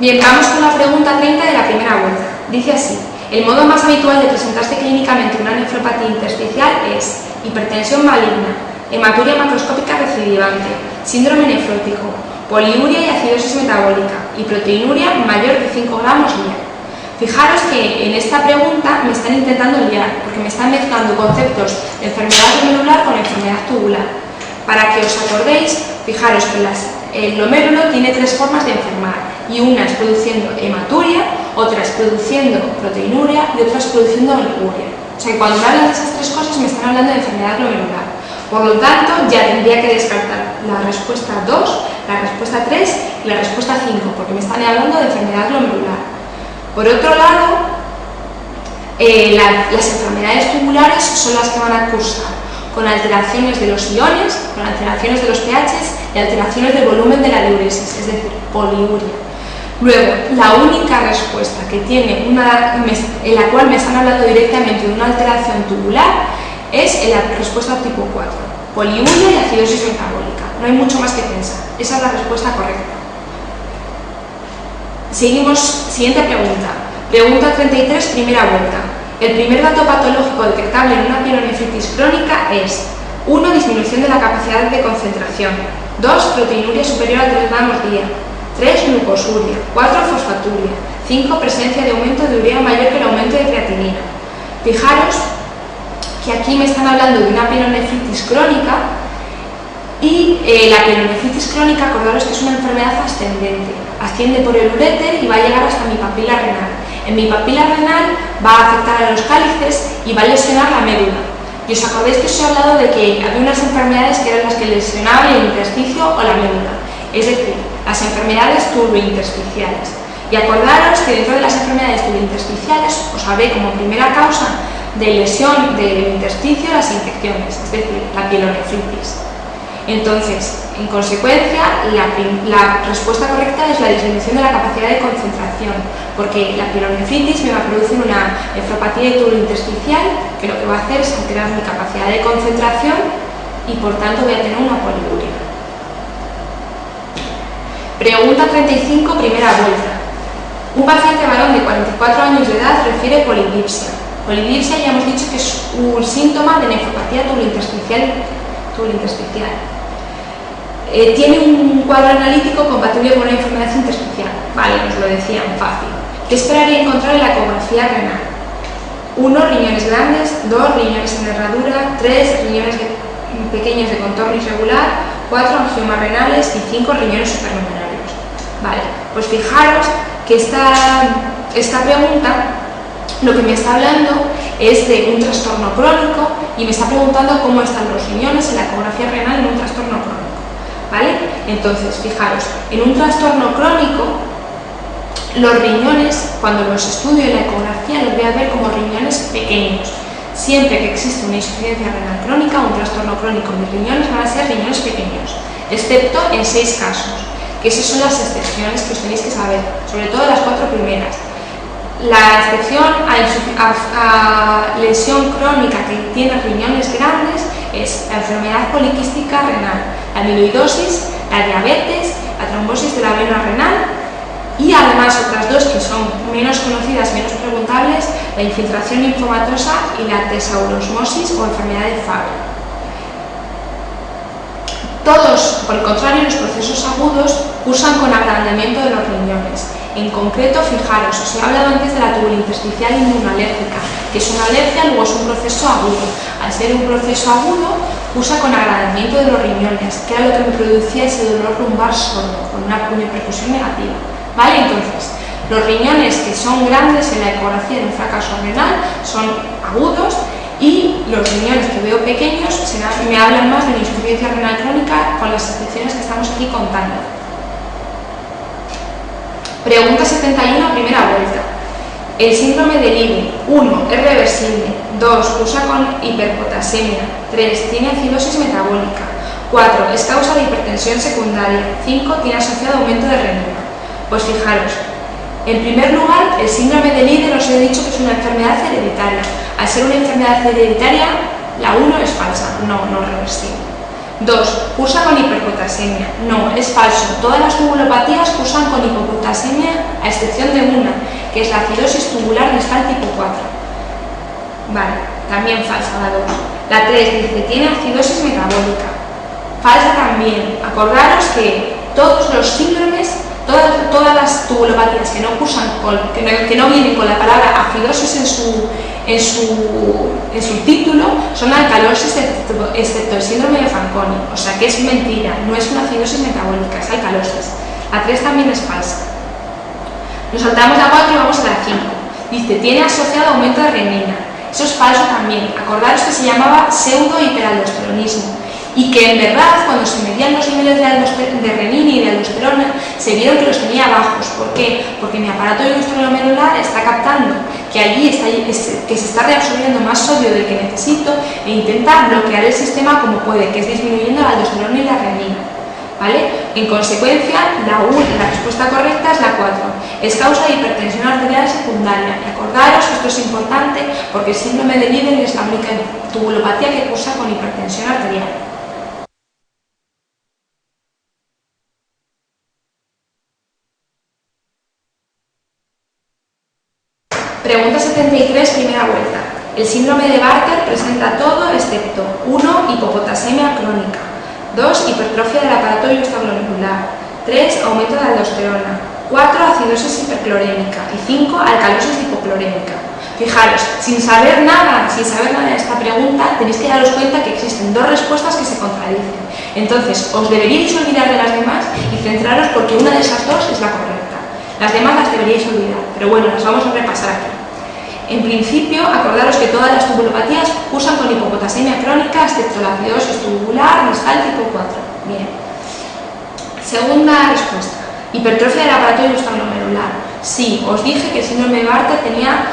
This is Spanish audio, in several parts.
Bien, vamos con la pregunta 30 de la primera vuelta. Dice así: el modo más habitual de presentarse clínicamente una nefropatía intersticial es hipertensión maligna, hematuria macroscópica recidivante, síndrome nefrótico, poliuria y acidosis metabólica y proteinuria mayor de 5 gramos día. Fijaros que en esta pregunta me están intentando liar, porque me están mezclando conceptos de enfermedad glomerular con enfermedad tubular. Para que os acordéis, fijaros que el glomérulo tiene 3 formas de enfermar, y una es produciendo hematuria, otra es produciendo proteinuria y otra es produciendo oliguria. O sea que cuando me hablan de esas 3 cosas me están hablando de enfermedad glomerular. Por lo tanto, ya tendría que descartar la respuesta 2, la respuesta 3 y la respuesta 5, porque me están hablando de enfermedad glomerular. Por otro lado, las enfermedades tubulares son las que van a cursar con alteraciones de los iones, con alteraciones de los pHs y alteraciones del volumen de la diuresis, es decir, poliuria. Luego, la única respuesta que tiene en la cual me están hablando directamente de una alteración tubular es la respuesta tipo 4, poliuria y acidosis metabólica. No hay mucho más que pensar, esa es la respuesta correcta. Seguimos, siguiente pregunta. Pregunta 33, primera vuelta. El primer dato patológico detectable en una pielonefritis crónica es: 1. Disminución de la capacidad de concentración, 2. Proteinuria superior a 3 gramos día, 3. Glucosuria, 4. Fosfaturia, 5. Presencia de aumento de urea mayor que el aumento de creatinina. Fijaros que aquí me están hablando de una pielonefritis crónica y la pielonefritis crónica, acordaros que es una enfermedad ascendente, asciende por el uréter y va a llegar hasta mi papila renal. En mi papila renal va a afectar a los cálices y va a lesionar la médula. Y os acordáis que os he hablado de que había unas enfermedades que eran las que lesionaban el intersticio o la médula, es decir, las enfermedades turbointersticiales. Y acordaros que dentro de las enfermedades turbointersticiales os hablé como primera causa de lesión del intersticio las infecciones, es decir, la pielonefritis. Entonces, en consecuencia, la respuesta correcta es la disminución de la capacidad de concentración, porque la pielonefritis me va a producir una nefropatía de tubo intersticial que lo que va a hacer es alterar mi capacidad de concentración y por tanto voy a tener una poliuria. Pregunta 35, primera vuelta. Un paciente varón de 44 años de edad refiere polidipsia. Polidipsia ya hemos dicho que es un síntoma de nefropatía tubo intersticial. Tiene un cuadro analítico compatible con una enfermedad intersticial. Vale, nos lo decían fácil. ¿Qué esperaría encontrar en la ecografía renal? 1. Riñones grandes, 2. Riñones en herradura, 3. Riñones pequeños de contorno irregular, 4. Angiomas renales y 5. Riñones supernumerarios. Vale, pues fijaros que esta pregunta lo que me está hablando es de un trastorno crónico y me está preguntando cómo están los riñones en la ecografía renal en un trastorno crónico, ¿vale? Entonces, fijaros, en un trastorno crónico, los riñones, cuando los estudio en la ecografía, los voy a ver como riñones pequeños. Siempre que existe una insuficiencia renal crónica o un trastorno crónico, mis riñones van a ser riñones pequeños, excepto en 6 casos, que esas son las excepciones que os tenéis que saber, sobre todo las 4 primeras. La excepción a lesión crónica que tiene riñones grandes es la enfermedad poliquística renal, la amiloidosis, la diabetes, la trombosis de la vena renal y además otras 2 que son menos conocidas, menos preguntables, la infiltración linfomatosa y la tesaurosmosis o enfermedad de Fabry. Todos, por el contrario, los procesos agudos cursan con agrandamiento de los riñones. En concreto, fijaros, os he hablado antes de la tubulointersticial inmunolérgica, que es una alergia, luego es un proceso agudo. Al ser un proceso agudo, cursa con agrandamiento de los riñones, que era lo que me producía ese dolor lumbar sordo, con una repercusión negativa. ¿Vale? Entonces, los riñones que son grandes en la ecografía de un fracaso renal son agudos, y los riñones que veo pequeños me hablan más de la insuficiencia renal crónica con las excepciones que estamos aquí contando. Pregunta 71, primera vuelta. El síndrome de Lewy, 1. Es reversible, 2. Cursa con hiperpotasemia, 3. Tiene acidosis metabólica, 4. Es causa de hipertensión secundaria, 5. Tiene asociado aumento de renina. Pues fijaros, en primer lugar, el síndrome de Lewy os he dicho que es una enfermedad hereditaria. Al ser una enfermedad hereditaria, la 1 es falsa, no es reversible. 2. Cursa con hiperpotasemia. No, es falso. Todas las tubulopatías cursan con hipopotasemia, a excepción de una, que es la acidosis tubular distal tipo 4. Vale, también falsa la 2. La 3 dice, tiene acidosis metabólica. Falsa también. Acordaros que todos los síndromes, todas las tubulopatías que no cursan que no vienen con la palabra acidosis en su título son alcalosis, excepto el síndrome de Fanconi. O sea que es mentira, no es una acidosis metabólica, es alcalosis. La 3 también es falsa. Nos saltamos la 4 y vamos a la 5. Dice, tiene asociado aumento de renina. Eso es falso también. Acordaros que se llamaba pseudo-hiperaldosteronismo y que en verdad cuando se medían los niveles de renina y de aldosterona se vieron que los tenía bajos. ¿Por qué? Porque mi aparato glomerular está captando que allí que se está reabsorbiendo más sodio del que necesito e intenta bloquear el sistema como puede, que es disminuyendo la aldosterona y la renina. ¿Vale? En consecuencia, la respuesta correcta es la 4. Es causa de hipertensión arterial secundaria. Y acordaros que esto es importante porque el síndrome de Leiden es la única tubulopatía que cursa con hipertensión arterial. Pregunta 73, primera vuelta. El síndrome de Bartter presenta todo excepto 1. Hipopotasemia crónica, 2. Hipertrofia del aparato extraglomerular, 3. Aumento de aldosterona, 4. Acidosis hiperclorémica y 5. Alcalosis hipoclorémica. Fijaros, sin saber nada de esta pregunta, tenéis que daros cuenta que existen dos respuestas que se contradicen. Entonces, os deberíais olvidar de las demás y centraros porque una de esas dos es la correcta. Las demás las deberíais olvidar, pero bueno, las vamos a repasar aquí. En principio, acordaros que todas las tubulopatías cursan con hipopotasemia crónica, excepto la acidosis tubular distal tipo 4. Bien. Segunda respuesta. Hipertrofia del aparato extraglomerular. Sí, os dije que el síndrome de Bartter tenía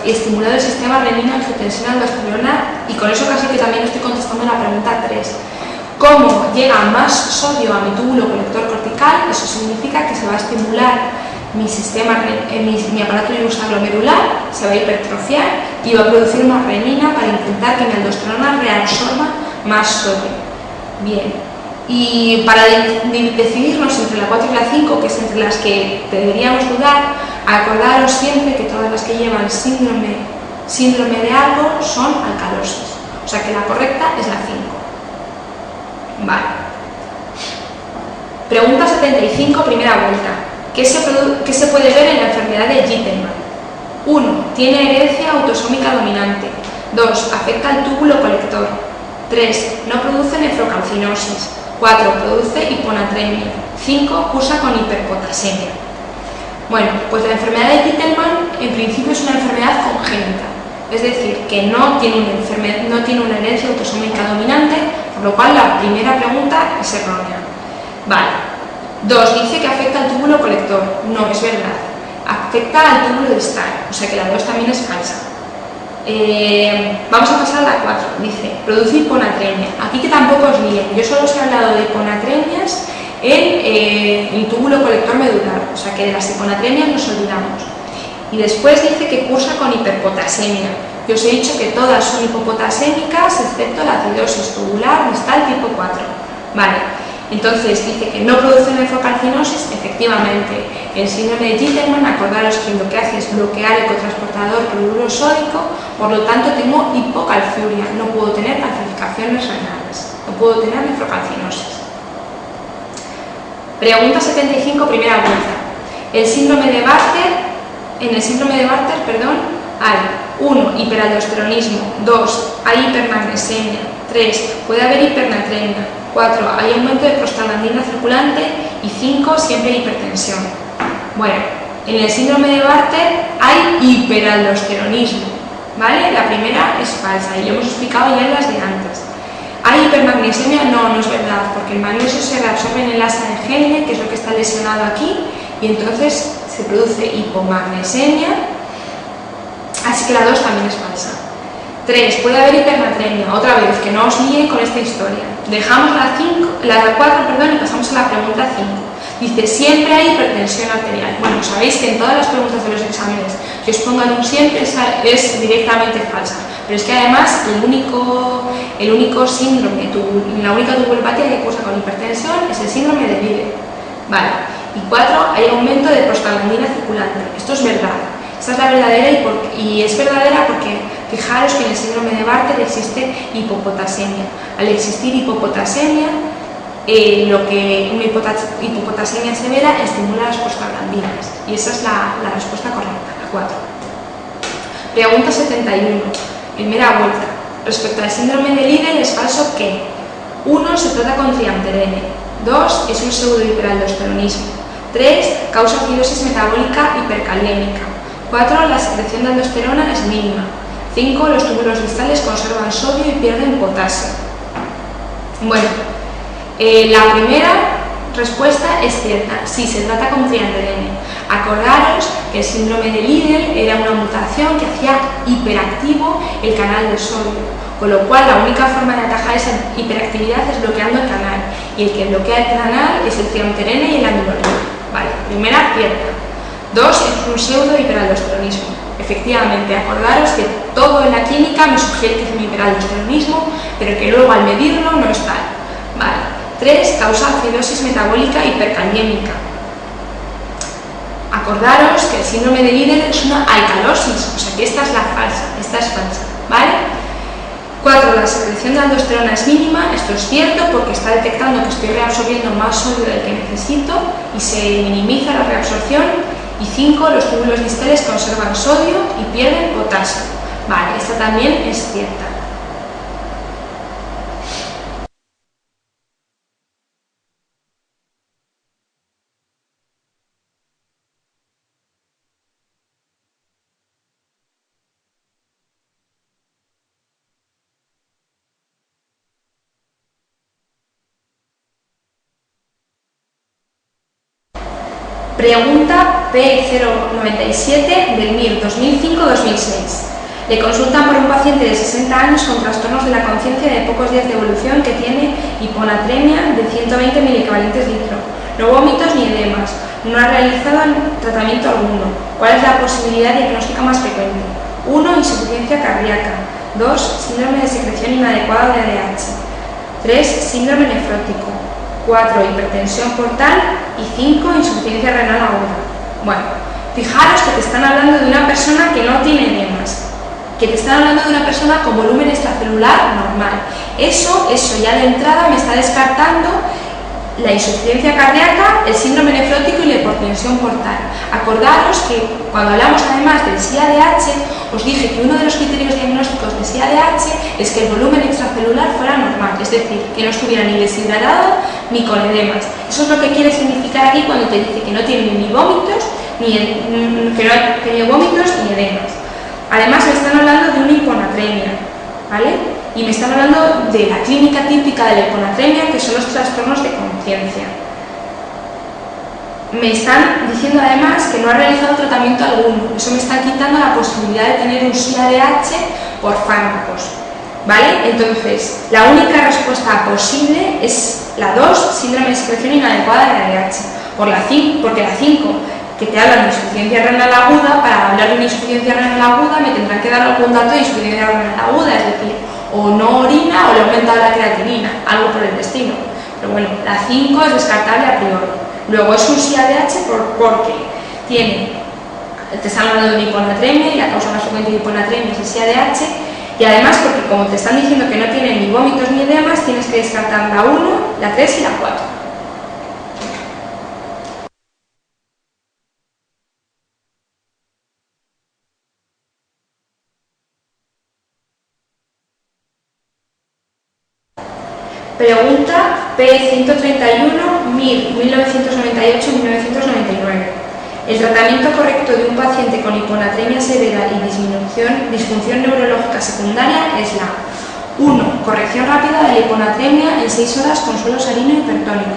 estimulado el sistema renina-angiotensina-aldosterona y con eso casi que también estoy contestando la pregunta 3. ¿Cómo llega más sodio a mi túbulo colector cortical? Eso significa que se va a estimular mi aparato extraglomerular, se va a hipertrofiar y va a producir más renina para intentar que mi aldosterona reabsorba más sodio. Bien, y para decidirnos entre la 4 y la 5, que es entre las que deberíamos dudar, acordaros siempre que todas las que llevan síndrome de algo son alcalosis, o sea que la correcta es la 5. Vale. Pregunta 75, primera vuelta. ¿Qué se puede ver en la enfermedad de Gittelman? 1. Tiene herencia autosómica dominante. 2. Afecta al túbulo colector. 3. No produce nefrocalcinosis. 4. Produce hiponatremia. 5. Cursa con hiperpotasemia. Bueno, pues la enfermedad de Gittelman en principio es una enfermedad congénita. Es decir, que no tiene una herencia autosómica dominante, por lo cual la primera pregunta es errónea. Vale. 2. Dice que afecta al túbulo colector. No, es verdad. Afecta al túbulo distal, o sea que la 2 también es falsa. Vamos a pasar a la 4. Dice, produce hiponatremia. Aquí que tampoco os líen. Yo solo os he hablado de hiponatremias en el túbulo colector medular, o sea que de las hiponatremias nos olvidamos. Y después dice que cursa con hiperpotasemia. Yo os he dicho que todas son hipopotasémicas excepto la acidosis tubular distal tipo 4. Vale. Entonces dice que no produce nefrocalcinosis. Efectivamente, el síndrome de Gittelman, acordaros que lo que hace es bloquear el cotransportador cloruro sódico, por lo tanto tengo hipocalciuria, no puedo tener calcificaciones renales, no puedo tener nefrocalcinosis. Pregunta 75, primera vuelta. En el síndrome de Bartter, hay 1. Hiperaldosteronismo, 2. Hay hipermagnesemia, 3. Puede haber hipernatremia, 4. Hay aumento de prostaglandina circulante y 5. Siempre hay hipertensión. Bueno, en el síndrome de Bartter hay hiperaldosteronismo, ¿vale? La primera es falsa y lo hemos explicado ya en las de antes. ¿Hay hipermagnesemia? No, no es verdad, porque el magnesio se reabsorbe en el asa de Henle, que es lo que está lesionado aquí, y entonces se produce hipomagnesemia, así que la 2 también es falsa. 3. Puede haber hipernatremia, otra vez, que no os líe con esta historia. Dejamos la 4, y pasamos a la pregunta 5. Dice, siempre hay hipertensión arterial. Bueno, sabéis que en todas las preguntas de los exámenes que os pongan un siempre es directamente falsa, pero es que además el único síndrome, la única tubulopatía que cursa con hipertensión es el síndrome de Leiden. Vale. Y 4, hay aumento de prostaglandina circulante. Esto es verdad. Esta es la verdadera y es verdadera porque fijaros que en el síndrome de Bartter existe hipopotasemia. Al existir hipopotasemia, una hipopotasemia severa estimula las prostaglandinas. Y esa es la respuesta correcta, la 4. Pregunta 71. Primera vuelta. Respecto al síndrome de Liddle es falso que 1. Se trata con triamterene. 2. Es un pseudohiperaldosteronismo. 3. Causa acidosis metabólica hipercalémica. 4. La secreción de aldosterona es mínima. 5. Los túbulos distales conservan sodio y pierden potasio. Bueno, la primera respuesta es cierta. Sí, se trata con triamterene. Acordaros que el síndrome de Liddle era una mutación que hacía hiperactivo el canal de sodio, con lo cual la única forma de atajar esa hiperactividad es bloqueando el canal, y el que bloquea el canal es el triamterene y el amilorina. Vale, primera, cierta. 2, es un pseudo-hiperaldosteronismo. Efectivamente, acordaros que todo en la clínica me sugiere que es un hiperaldosteronismo, pero que luego al medirlo no es tal. Vale. 3, causa acidosis metabólica hipercalémica. Acordaros que el síndrome de Liddle es una alcalosis, o sea que esta es la falsa, esta es falsa, ¿vale? 4, la secreción de aldosterona es mínima. Esto es cierto porque está detectando que estoy reabsorbiendo más sodio del que necesito y se minimiza la reabsorción. Y 5, los túbulos distales conservan sodio y pierden potasio. Vale, esta también es cierta. Pregunta P097 del MIR 2005-2006. Le consultan por un paciente de 60 años con trastornos de la conciencia de pocos días de evolución que tiene hiponatremia de 120 milicavalentes litro, no vómitos ni edemas, no ha realizado tratamiento alguno. ¿Cuál es la posibilidad diagnóstica más frecuente? 1, insuficiencia cardíaca. 2, síndrome de secreción inadecuada de ADH. 3, síndrome nefrótico. 4, hipertensión portal. Y 5, insuficiencia renal aguda. Bueno, fijaros que te están hablando de una persona que no tiene edemas, que te están hablando de una persona con volumen extracelular normal. Eso ya de entrada me está descartando la insuficiencia cardíaca, el síndrome nefrótico y la hipertensión portal. Acordaros que cuando hablamos además del SIADH, os dije que uno de los criterios diagnósticos de SIADH es que el volumen extracelular fuera normal, es decir, que no estuviera ni deshidratado ni con edemas. Eso es lo que quiere significar aquí cuando te dice que no tiene ni vómitos ni edemas. Además me están hablando de una hiponatremia, ¿vale? Y me están hablando de la clínica típica de la hiponatremia, que son los trastornos de conciencia. Me están diciendo además que no ha realizado tratamiento alguno. Eso me está quitando la posibilidad de tener un SIADH por fármacos, ¿vale? Entonces, la única respuesta posible es la 2, síndrome de secreción inadecuada de ADH. Porque la 5, que te hablan de insuficiencia renal aguda, para hablar de una insuficiencia renal aguda me tendrán que dar algún dato de insuficiencia renal aguda, es decir, o no orina o le ha aumentado la creatinina, algo por el destino. Pero bueno, la 5 es descartable a priori. Luego es un SIADH porque te están hablando de una hiponatremia y la causa más frecuente de hiponatremia es el SIADH, y además porque como te están diciendo que no tienen ni vómitos ni edemas, tienes que descartar la 1, la 3 y la 4. Pregunta P131, MIR 1998-1999. El tratamiento correcto de un paciente con hiponatremia severa y disfunción neurológica secundaria es la 1. Corrección rápida de la hiponatremia en 6 horas con suelo salino hipertónico.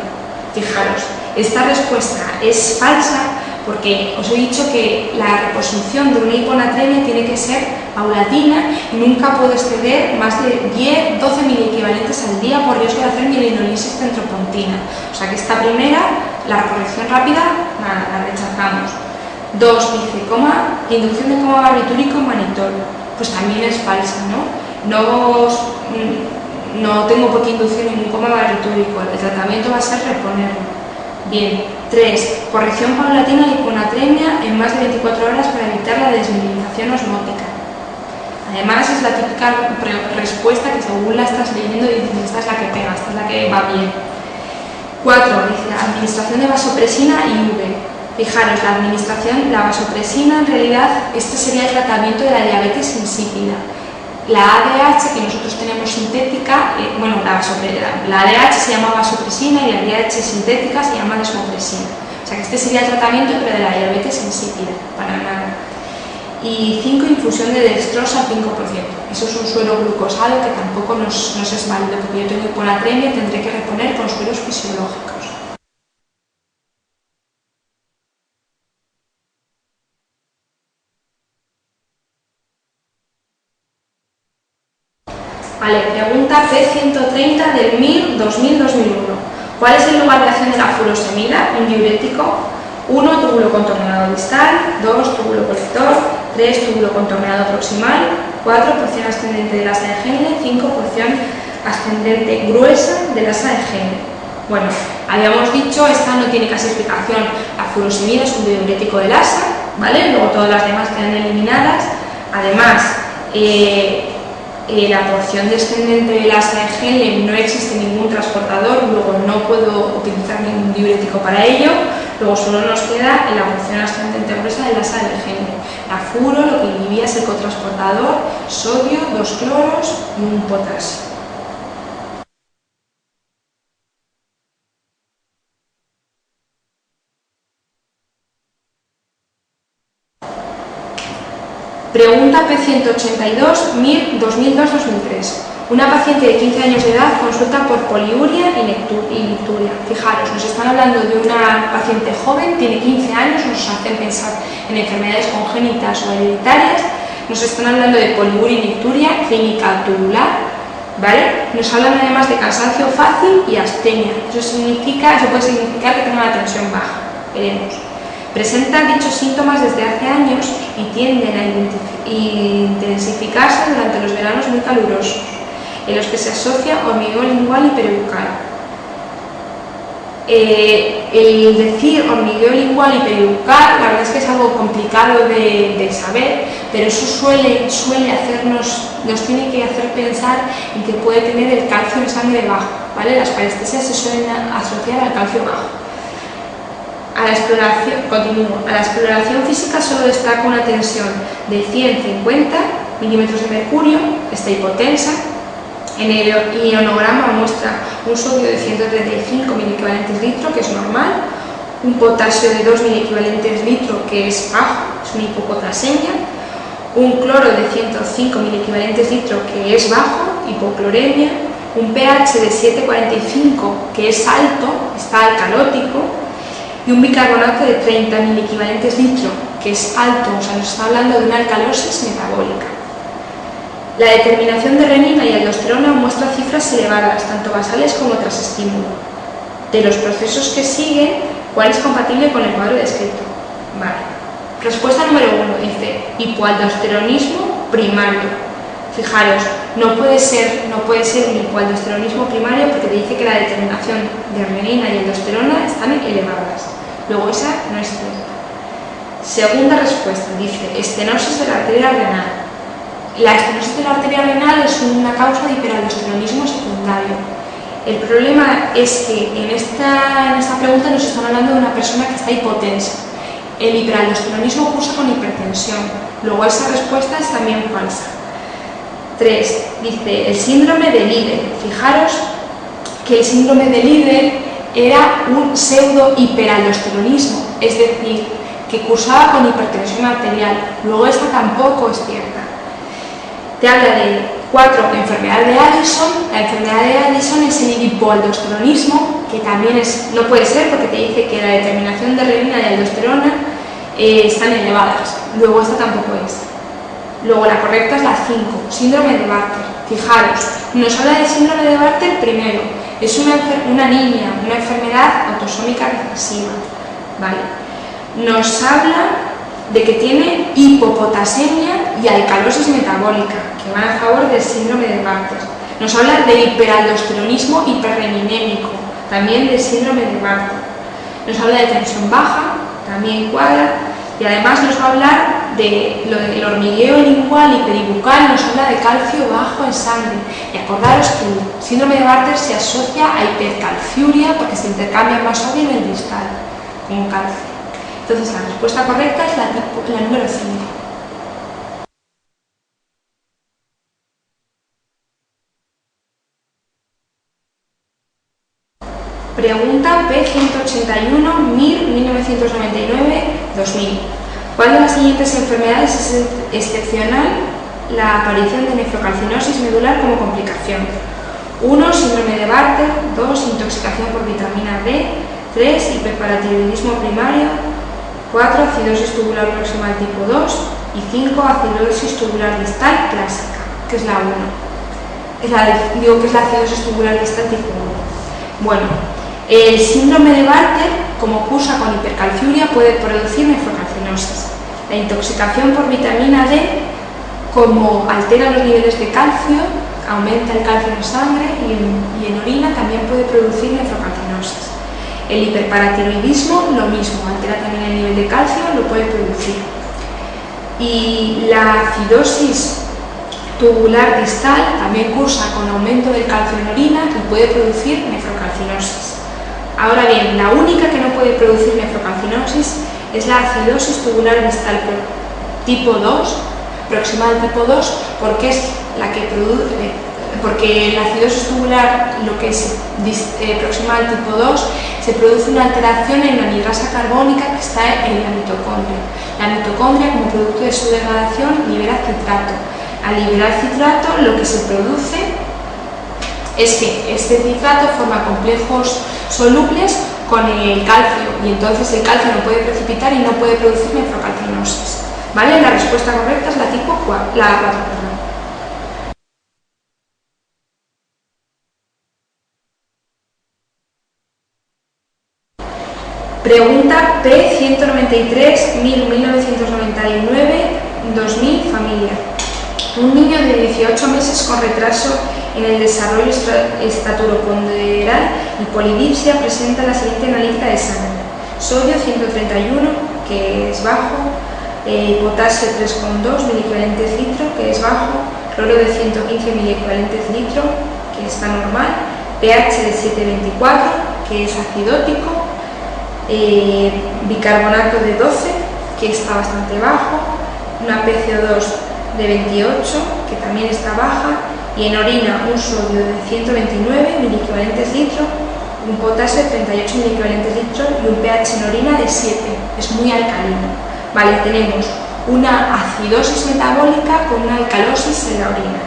Fijaros, esta respuesta es falsa porque os he dicho que la reposición de una hiponatremia tiene que ser paulatina y nunca puede exceder más de 10-12 miliequivalentes al día por riesgo de hacer mielinolisis centropontina. O sea que esta primera, la corrección rápida, la rechazamos. 2, dice, inducción de coma barbitúrico en manitol. Pues también es falsa, ¿no? No tengo por qué inducir ningún coma barbitúrico, el tratamiento va a ser reponerlo. Bien. 3. Corrección paulatina de hiponatremia en más de 24 horas para evitar la desmineralización osmótica. Además, es la típica respuesta que según la estás leyendo dices, esta es la que pega, esta es la que va bien. 4. Dice administración de vasopresina y V. Fijaros, la vasopresina en realidad, este sería el tratamiento de la diabetes insípida. La ADH que nosotros tenemos sintética, la ADH se llama vasopresina y la ADH sintética se llama desmopresina. O sea que este sería el tratamiento pero de la diabetes insípida, para nada. Y 5. Infusión de dextrosa al 5%. Eso es un suero glucosado que tampoco nos es válido, porque yo tengo hiponatremia y tendré que reponer con sueros fisiológicos. Vale, pregunta P130 del MIR 2000-2001. ¿Cuál es el lugar de acción de la furosemida, un diurético? 1. Túbulo contorneado distal, 2. Túbulo colector, 3. Túbulo contorneado proximal, 4. Porción ascendente del asa de Henle, 5. Porción ascendente gruesa del asa de Henle. Bueno, habíamos dicho, esta no tiene casi explicación. La furosemida es un diurético del asa, ¿vale? Luego todas las demás quedan eliminadas. Además, la porción descendente del asa de Henle no existe ningún transportador, luego no puedo utilizar ningún diurético para ello. Luego solo nos queda en la porción ascendente gruesa del asa de Henle. La furo lo que inhibía es el cotransportador, sodio, 2 cloros y un potasio. Pregunta P182, MIR 2002-2003. Una paciente de 15 años de edad consulta por poliuria y nicturia. Fijaros, nos están hablando de una paciente joven, tiene 15 años, nos hacen pensar en enfermedades congénitas o hereditarias. Nos están hablando de poliuria y nicturia, clínica tubular, ¿vale? Nos hablan además de cansancio fácil y astenia. Eso puede significar que tenga la tensión baja. Veremos. Presenta dichos síntomas desde hace años y tienden a intensificarse durante los veranos muy calurosos, en los que se asocia hormigueo lingual y peribucal. El decir hormigueo lingual y peribucal, la verdad es que es algo complicado de saber, pero eso nos tiene que hacer pensar en que puede tener el calcio en sangre bajo, ¿vale? Las parestesias se suelen asociar al calcio bajo. A la exploración física solo destaca una tensión de 150 milímetros de mercurio, está hipotensa. En el ionograma muestra un sodio de 135 miliequivalentes litro, que es normal, un potasio de 2 miliequivalentes litro, que es bajo, es una hipopotasemia, un cloro de 105 miliequivalentes litro, que es bajo, hipocloremia, un pH de 7,45, que es alto, está alcalótico, y un bicarbonato de 30 miliequivalentes litro, que es alto, o sea, nos está hablando de una alcalosis metabólica. La determinación de renina y aldosterona muestra cifras elevadas, tanto basales como tras estímulo. De los procesos que siguen, ¿cuál es compatible con el cuadro descrito? Vale. Respuesta número 1 dice hipoaldosteronismo primario. Fijaros, no puede ser un hipoaldosteronismo primario porque te dice que la determinación de renina y aldosterona están elevadas. Luego esa no es cierta. Segunda respuesta, dice estenosis de la arteria renal. La estenosis de la arteria renal es una causa de hiperaldosteronismo secundario. El problema es que en esta pregunta nos están hablando de una persona que está hipotensa. El hiperaldosteronismo cursa con hipertensión. Luego esa respuesta es también falsa. 3. Dice el síndrome de Liddle. Fijaros que el síndrome de Liddle era un pseudo hiperaldosteronismo, es decir, que cursaba con hipertensión arterial. Luego esta tampoco es cierta. Te habla de 4. Enfermedad de Addison. La enfermedad de Addison es el hipoaldosteronismo, que también no puede ser porque te dice que la determinación de renina y aldosterona están elevadas. Luego esta tampoco es. Luego la correcta es la 5, síndrome de Bartter. Fijaros, nos habla de síndrome de Bartter primero, es una niña, una enfermedad autosómica recesiva, ¿vale? Nos habla de que tiene hipopotasemia y alcalosis metabólica, que van a favor del síndrome de Bartter. Nos habla de hiperaldosteronismo hiperreninémico, también del síndrome de Bartter. Nos habla de tensión baja, también cuadra, y además nos va a hablar de lo del hormigueo lingual y peribucal, nos habla de calcio bajo en sangre. Y acordaros que el síndrome de Bartter se asocia a hipercalciuria porque se intercambia más sodio en el distal con calcio. Entonces la respuesta correcta es la número 5. Pregunta P181, 1999-2000. ¿Cuál de las siguientes enfermedades es excepcional la aparición de nefrocalcinosis medular como complicación? 1. Síndrome de Bartter. 2. Intoxicación por vitamina D. 3. Hiperparatiroidismo primario. 4. Acidosis tubular proximal tipo 2. Y 5. Acidosis tubular distal clásica, que es la 1. Digo que es la acidosis tubular distal tipo 1. Bueno, el síndrome de Bartter, como cursa con hipercalciuria, puede producir nefrocalcinosis. La intoxicación por vitamina D, como altera los niveles de calcio, aumenta el calcio en sangre y en orina, también puede producir nefrocalcinosis. El hiperparatiroidismo, lo mismo, altera también el nivel de calcio, lo puede producir. Y la acidosis tubular distal también cursa con aumento del calcio en orina y puede producir nefrocalcinosis. Ahora bien, la única que no puede producir nefrocalcinosis es la acidosis tubular distal tipo 2, proximal tipo 2, porque es la que produce, porque la acidosis tubular, lo que es proximal tipo 2, se produce una alteración en la anhidrasa carbónica que está en la mitocondria. La mitocondria, como producto de su degradación, libera citrato. Al liberar citrato, lo que se produce es que este citrato forma complejos solubles con el calcio y entonces el calcio no puede precipitar y no puede producir nefrocalcinosis. ¿Vale? La respuesta correcta es la 4. Pregunta P193, 1999-2000, familia. Un niño de 18 meses con retraso en el desarrollo estaturoponderal y polidipsia presenta la siguiente analítica de sangre: sodio 131, que es bajo, potasio 3,2 miliequivalentes litro, que es bajo, cloro de 115 miliequivalentes litro, que está normal, pH de 7,24, que es acidótico, bicarbonato de 12, que está bastante bajo, una PCO2 de 28, que también está baja, y en orina un sodio de 129 miliequivalentes litro, un potasio de 38 miliequivalentes litro y un pH en orina de 7, es muy alcalino. Vale, tenemos una acidosis metabólica con una alcalosis en la orina.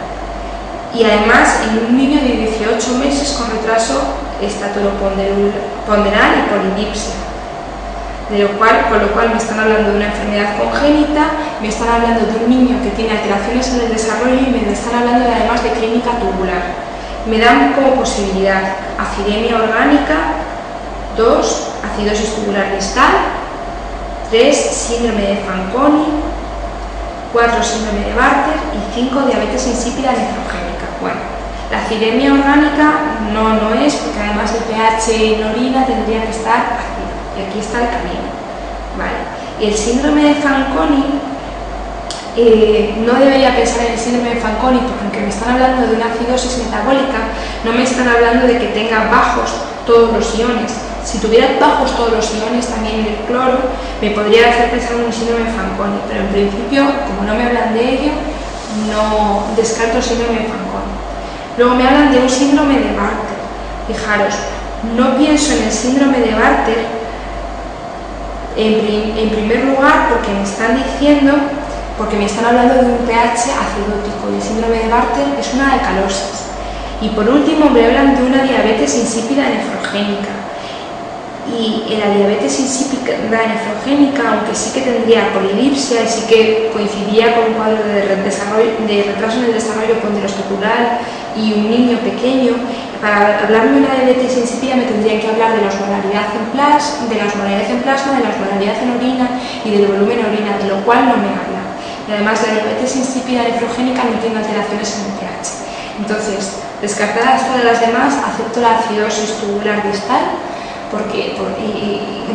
Y además en un niño de 18 meses con retraso estaturoponderal y polidipsia. Con lo cual me están hablando de una enfermedad congénita, me están hablando de un niño que tiene alteraciones en el desarrollo y me están hablando además de clínica tubular. Me dan como posibilidad acidemia orgánica, 2, acidosis tubular distal, 3, síndrome de Fanconi, 4, síndrome de Bartter y 5, diabetes insípida nefrogénica. Bueno, la acidemia orgánica no es, porque además el pH en orina tendría que estar ácido. Y aquí está el camino. Vale. Y el síndrome de Fanconi, no debería pensar en el síndrome de Fanconi porque aunque me están hablando de una acidosis metabólica, no me están hablando de que tenga bajos todos los iones. Si tuviera bajos todos los iones también en el cloro, me podría hacer pensar en un síndrome de Fanconi, pero en principio, como no me hablan de ello, no descarto el síndrome de Fanconi. Luego me hablan de un síndrome de Bartter. Fijaros, no pienso en el síndrome de Bartter en primer lugar porque me están hablando de un pH acidótico y el síndrome de Bartter es una alcalosis. Y por último me hablan de una diabetes insípida nefrogénica. Y en la diabetes insípida nefrogénica, aunque sí que tendría polidipsia y sí que coincidiría con un cuadro de retraso en el desarrollo ponderoestatural y un niño pequeño, para hablarme de una diabetes insípida me tendrían que hablar de la osmolaridad en plasma, de la osmolaridad en orina y del volumen en orina, de lo cual no me habla. Y además la diabetes insípida nefrogénica no tiene alteraciones en el pH. Entonces, descartadas todas las demás, acepto la acidosis tubular distal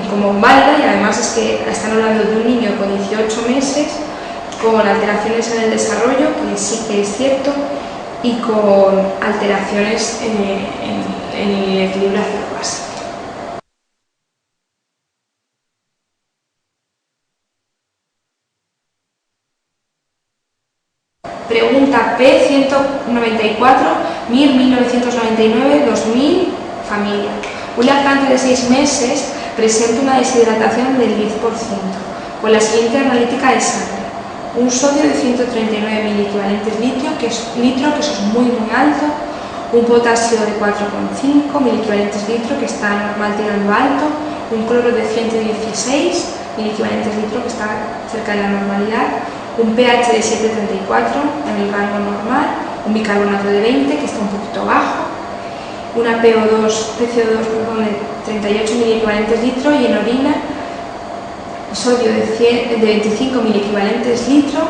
como válida, y además es que están hablando de un niño con 18 meses, con alteraciones en el desarrollo, que sí que es cierto, y con alteraciones en el equilibrio ácido-base. Pregunta P194, MIR 1999-2000, familia. Un lactante de 6 meses presenta una deshidratación del 10%, con la siguiente analítica de sangre. Un sodio de 139 miliequivalentes litro, que eso es muy alto, un potasio de 4,5 miliequivalentes litro, que está normal tirando alto, un cloro de 116 miliequivalentes litro, que está cerca de la normalidad, un pH de 7,34 en el rango normal, un bicarbonato de 20, que está un poquito bajo, una PCO2 de 38 miliequivalentes litro, y en orina sodio de 25 miliequivalentes litro,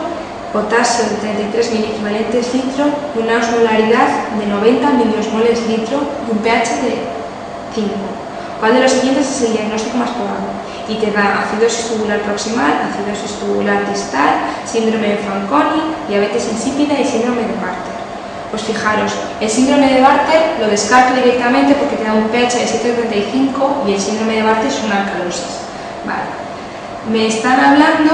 potasio de 33 miliequivalentes litro, una osmolaridad de 90 miliosmoles litro y un pH de 5. ¿Cuál de los siguientes es el diagnóstico más probable? Y te da acidosis tubular proximal, acidosis tubular distal, síndrome de Fanconi, diabetes insípida y síndrome de Bartter. Pues fijaros, el síndrome de Bartter lo descarto directamente porque te da un pH de 7,35 y el síndrome de Bartter es una alcalosis. Vale. Me están hablando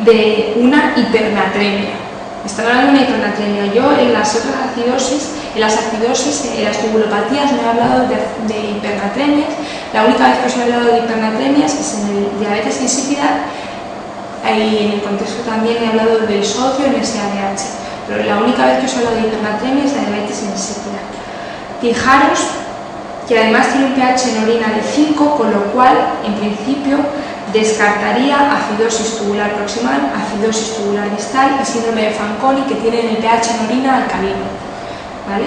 de una hipernatremia. Yo en las otras acidosis, en las tubulopatías no he hablado de hipernatremias. La única vez que os he hablado de hipernatremias es en el diabetes insípida, y en el contexto también he hablado del sodio en SADH, pero la única vez que os he hablado de hipernatremia es la diabetes insípida. Fijaros que además tiene un pH en orina de 5, con lo cual, en principio, descartaría acidosis tubular proximal, acidosis tubular distal y síndrome de Fanconi, que tienen el pH en orina alcalino. ¿Vale?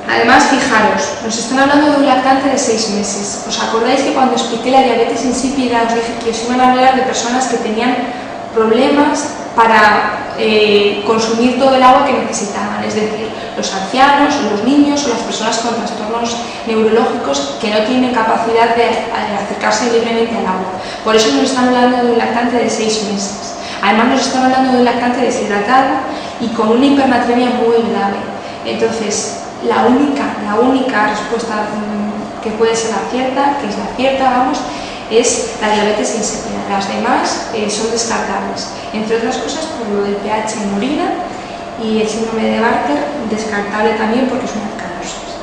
Además, fijaros, nos están hablando de un lactante de 6 meses. ¿Os acordáis que cuando expliqué la diabetes insípida os dije que os iban a hablar de personas que tenían problemas para consumir todo el agua que necesitaban? Es decir, los ancianos, los niños o las personas con trastornos neurológicos que no tienen capacidad de acercarse libremente al agua. Por eso nos están hablando de un lactante de 6 meses. Además nos están hablando de un lactante deshidratado y con una hipernatremia muy grave. Entonces, la única respuesta que puede ser la cierta, que es la cierta, es la diabetes insípida. Las demás son descartables, entre otras cosas por lo del pH en orina, y el síndrome de Bartter descartable también porque es una alcalosis.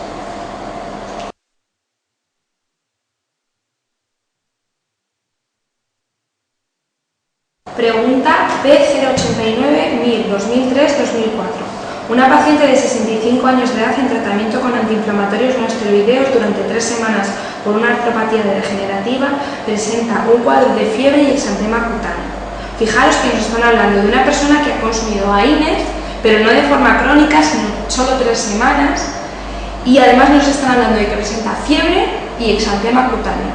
Pregunta P089 MIR 2003-2004. Una paciente de 65 años de edad en tratamiento con antiinflamatorios no esteroideos durante 3 semanas por una artropatía degenerativa presenta un cuadro de fiebre y exantema cutáneo. Fijaros que nos están hablando de una persona que ha consumido AINES, pero no de forma crónica, sino solo 3 semanas, y además nos están hablando de que presenta fiebre y exantema cutáneo.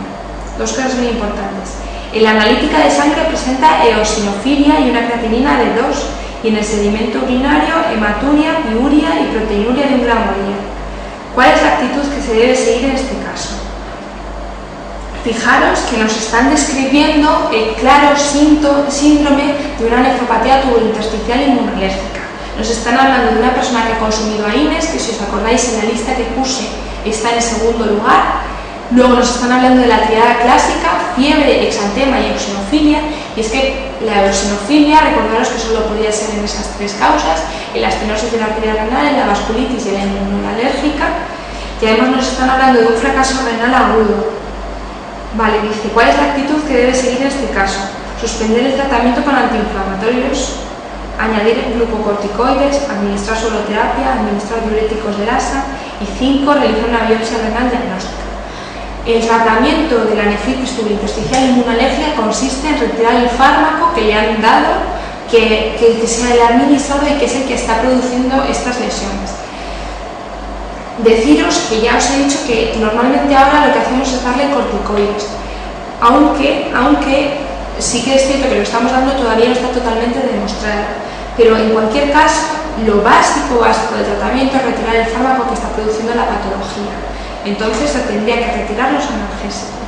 Dos cosas muy importantes. En la analítica de sangre presenta eosinofilia y una creatinina de 2, y en el sedimento urinario hematuria, piuria y proteinuria de 1 gramo al día. ¿Cuál es la actitud que se debe seguir en este caso? Fijaros que nos están describiendo el claro síndrome de una nefropatía tubulointersticial inmunolérgica. Nos están hablando de una persona que ha consumido AINES, que si os acordáis en la lista que puse está en el segundo lugar. Luego nos están hablando de la triada clásica, fiebre, exantema y eosinofilia, y es que la eosinofilia, recordaros que solo podía ser en esas 3 causas, en la estenosis de la arteria renal, en la vasculitis y en la inmunolérgica, y además nos están hablando de un fracaso renal agudo. Vale, dice, ¿cuál es la actitud que debe seguir en este caso? Suspender el tratamiento con antiinflamatorios, añadir glucocorticoides, administrar soloterapia, administrar diuréticos de ASA, y 5, realizar una biopsia renal diagnóstica. El tratamiento de la nefritis tubulointersticial inmunolérgica consiste en retirar el fármaco que le han dado, que se le ha administrado y que es el que está produciendo estas lesiones. Deciros que ya os he dicho que normalmente ahora lo que hacemos es darle corticoides, aunque sí que es cierto que lo estamos dando todavía no está totalmente demostrado, pero en cualquier caso lo básico del tratamiento es retirar el fármaco que está produciendo la patología. entonces se tendría que retirar los analgésicos.